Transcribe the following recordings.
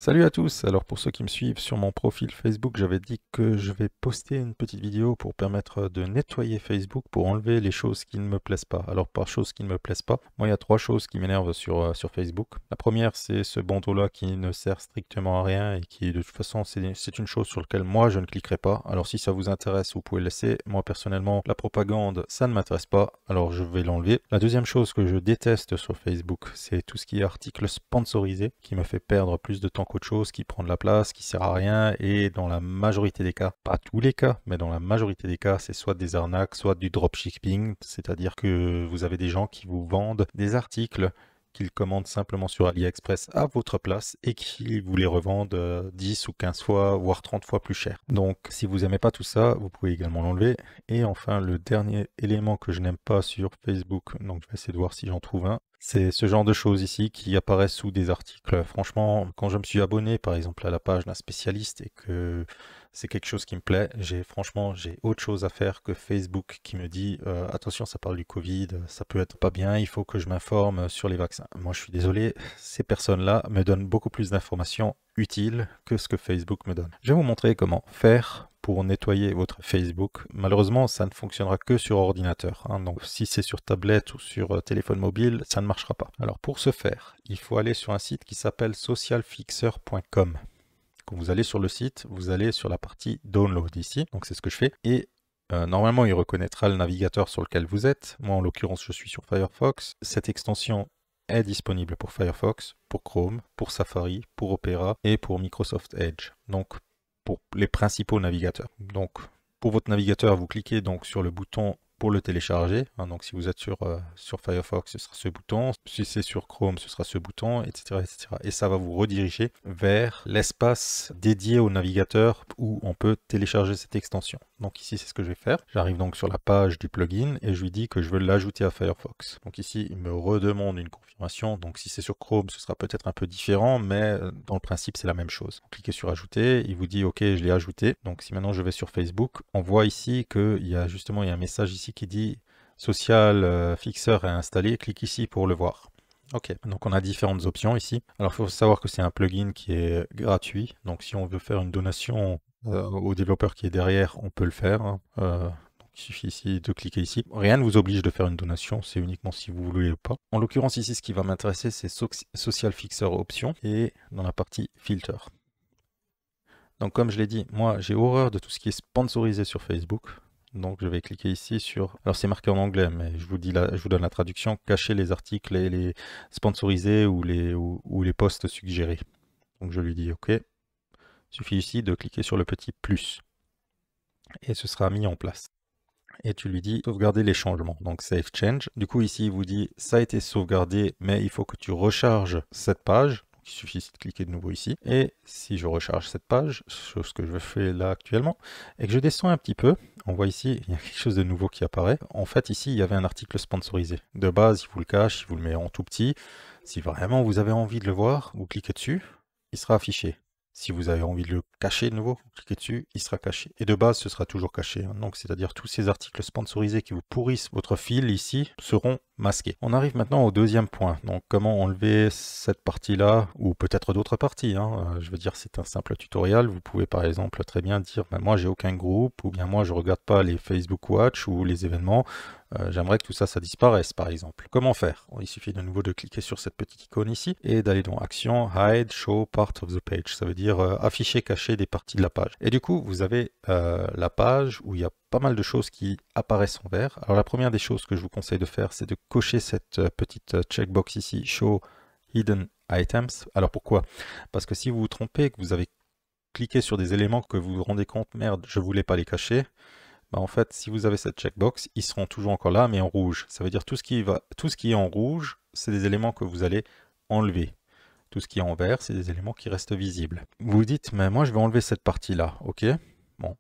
Salut à tous! Alors pour ceux qui me suivent sur mon profil Facebook, j'avais dit que je vais poster une petite vidéo pour permettre de nettoyer Facebook, pour enlever les choses qui ne me plaisent pas. Alors par choses qui ne me plaisent pas, moi il y a trois choses qui m'énervent sur Facebook. La première, c'est ce bandeau-là qui ne sert strictement à rien et qui de toute façon c'est une chose sur laquelle moi je ne cliquerai pas. Alors si ça vous intéresse, vous pouvez le laisser. Moi personnellement, la propagande, ça ne m'intéresse pas, alors je vais l'enlever. La deuxième chose que je déteste sur Facebook, c'est tout ce qui est article sponsorisé, qui me fait perdre plus de temps qu'autre chose, qui prend de la place, qui sert à rien, et dans la majorité des cas, pas tous les cas, mais dans la majorité des cas, c'est soit des arnaques, soit du dropshipping, c'est-à-dire que vous avez des gens qui vous vendent des articles qu'ils commandent simplement sur AliExpress à votre place et qui vous les revendent 10 ou 15 fois, voire 30 fois plus cher. Donc si vous n'aimez pas tout ça, vous pouvez également l'enlever. Et enfin, le dernier élément que je n'aime pas sur Facebook, donc je vais essayer de voir si j'en trouve un, c'est ce genre de choses ici qui apparaissent sous des articles. Franchement, quand je me suis abonné par exemple à la page d'un spécialiste et que c'est quelque chose qui me plaît, franchement j'ai autre chose à faire que Facebook qui me dit attention, ça parle du Covid, ça peut être pas bien, il faut que je m'informe sur les vaccins. Moi je suis désolé, ces personnes-là me donnent beaucoup plus d'informations utiles que ce que Facebook me donne. Je vais vous montrer comment faire pour nettoyer votre Facebook. Malheureusement, ça ne fonctionnera que sur ordinateur, hein. Donc si c'est sur tablette ou sur téléphone mobile, ça ne marchera pas. Alors pour ce faire, il faut aller sur un site qui s'appelle socialfixer.com. Quand vous allez sur le site, vous allez sur la partie Download ici, donc c'est ce que je fais, et normalement il reconnaîtra le navigateur sur lequel vous êtes. Moi en l'occurrence je suis sur Firefox. Cette extension est disponible pour Firefox, pour Chrome, pour Safari, pour Opera et pour Microsoft Edge. Donc pour les principaux navigateurs. Donc pour votre navigateur, vous cliquez donc sur le bouton pour le télécharger, hein. Donc si vous êtes sur Firefox, ce sera ce bouton, si c'est sur Chrome, ce sera ce bouton, etc., etc. Et ça va vous rediriger vers l'espace dédié au navigateur où on peut télécharger cette extension. Donc ici, c'est ce que je vais faire. J'arrive donc sur la page du plugin et je lui dis que je veux l'ajouter à Firefox. Donc ici, il me redemande une confirmation. Donc si c'est sur Chrome, ce sera peut-être un peu différent, mais dans le principe, c'est la même chose. Vous cliquez sur ajouter, il vous dit OK, je l'ai ajouté. Donc si maintenant je vais sur Facebook, on voit ici qu'il y a justement un message ici qui dit Social Fixer est installé, clique ici pour le voir. Ok, donc on a différentes options ici. Alors il faut savoir que c'est un plugin qui est gratuit, donc si on veut faire une donation au développeur qui est derrière, on peut le faire, hein. Donc il suffit ici de cliquer ici. Rien ne vous oblige de faire une donation, c'est uniquement si vous voulez ou pas. En l'occurrence ici, ce qui va m'intéresser, c'est Social Fixer Options et dans la partie Filter. Donc comme je l'ai dit, moi j'ai horreur de tout ce qui est sponsorisé sur Facebook. Donc je vais cliquer ici sur... Alors c'est marqué en anglais, mais je vous donne la traduction. Cacher les articles et les sponsorisés ou les posts suggérés. Donc je lui dis OK. Il suffit ici de cliquer sur le petit plus. Et ce sera mis en place. Et tu lui dis sauvegarder les changements. Donc Save Change. Du coup ici il vous dit ça a été sauvegardé, mais il faut que tu recharges cette page. Il suffit de cliquer de nouveau ici. Et si je recharge cette page, chose que je fais là actuellement, et que je descends un petit peu, on voit ici, il y a quelque chose de nouveau qui apparaît. En fait, ici, il y avait un article sponsorisé. De base, il vous le cache, il vous le met en tout petit. Si vraiment vous avez envie de le voir, vous cliquez dessus, il sera affiché. Si vous avez envie de le cacher de nouveau, vous cliquez dessus, il sera caché. Et de base, ce sera toujours caché, hein. Donc, c'est-à-dire tous ces articles sponsorisés qui vous pourrissent votre fil ici seront masqués. On arrive maintenant au deuxième point. Donc, comment enlever cette partie-là, ou peut-être d'autres parties, hein. Je veux dire, c'est un simple tutoriel. Vous pouvez par exemple très bien dire, ben, moi, j'ai aucun groupe, ou bien moi, je regarde pas les Facebook Watch ou les événements. J'aimerais que tout ça, ça disparaisse, par exemple. Comment faire? Il suffit de nouveau de cliquer sur cette petite icône ici et d'aller dans Action, Hide, Show Part of the Page. Ça veut dire afficher, cacher des parties de la page. Et du coup, vous avez la page où il y a pas mal de choses qui apparaissent en vert. Alors la première des choses que je vous conseille de faire, c'est de cocher cette petite checkbox ici, Show Hidden Items. Alors pourquoi? Parce que si vous vous trompez, que vous avez cliqué sur des éléments que vous vous rendez compte, merde, je voulais pas les cacher, bah en fait, si vous avez cette checkbox, ils seront toujours encore là, mais en rouge. Ça veut dire tout ce qui est en rouge, c'est des éléments que vous allez enlever. Tout ce qui est en vert, c'est des éléments qui restent visibles. Vous vous dites, mais moi je vais enlever cette partie-là, ok? Bon,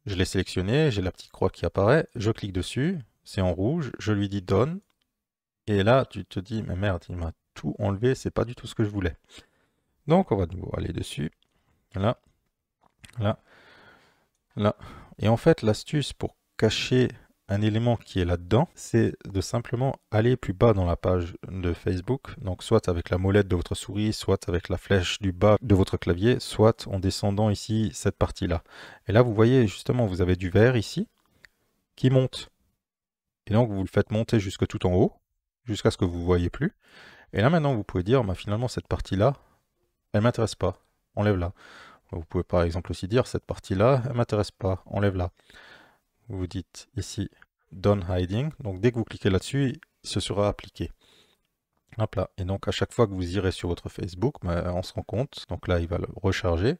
je l'ai sélectionné, j'ai la petite croix qui apparaît, je clique dessus, c'est en rouge, je lui dis Done, et là tu te dis, mais merde, il m'a tout enlevé, c'est pas du tout ce que je voulais. Donc on va de nouveau aller dessus, là, là, là. Et en fait, l'astuce pour cacher un élément qui est là-dedans, c'est de simplement aller plus bas dans la page de Facebook, donc soit avec la molette de votre souris, soit avec la flèche du bas de votre clavier, soit en descendant ici cette partie-là. Et là, vous voyez justement, vous avez du vert ici qui monte. Et donc, vous le faites monter jusque tout en haut, jusqu'à ce que vous ne voyez plus. Et là, maintenant, vous pouvez dire, bah, finalement, cette partie-là, elle ne m'intéresse pas, enlève-la. Vous pouvez par exemple aussi dire, cette partie-là, elle ne m'intéresse pas, enlève-la. Vous dites ici Done Hiding, donc dès que vous cliquez là-dessus, ce sera appliqué. Hop là. Et donc à chaque fois que vous irez sur votre Facebook, bah, on se rend compte, donc là il va le recharger,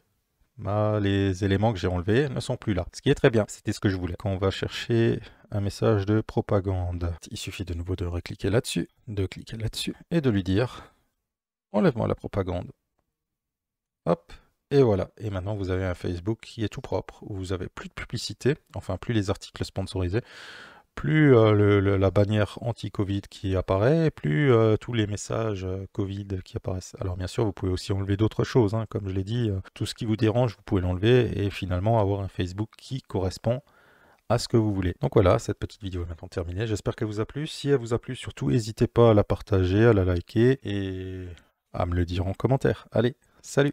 bah, les éléments que j'ai enlevés ne sont plus là. Ce qui est très bien, c'était ce que je voulais. Quand on va chercher un message de propagande, il suffit de nouveau de recliquer là-dessus, de cliquer là-dessus, et de lui dire enlève-moi la propagande. Hop, et voilà. Et maintenant, vous avez un Facebook qui est tout propre, où vous avez plus de publicité, enfin plus les articles sponsorisés, plus la bannière anti-Covid qui apparaît, plus tous les messages Covid qui apparaissent. Alors bien sûr, vous pouvez aussi enlever d'autres choses, hein, comme je l'ai dit, tout ce qui vous dérange, vous pouvez l'enlever et finalement avoir un Facebook qui correspond à ce que vous voulez. Donc voilà, cette petite vidéo est maintenant terminée. J'espère qu'elle vous a plu. Si elle vous a plu, surtout n'hésitez pas à la partager, à la liker et à me le dire en commentaire. Allez, salut!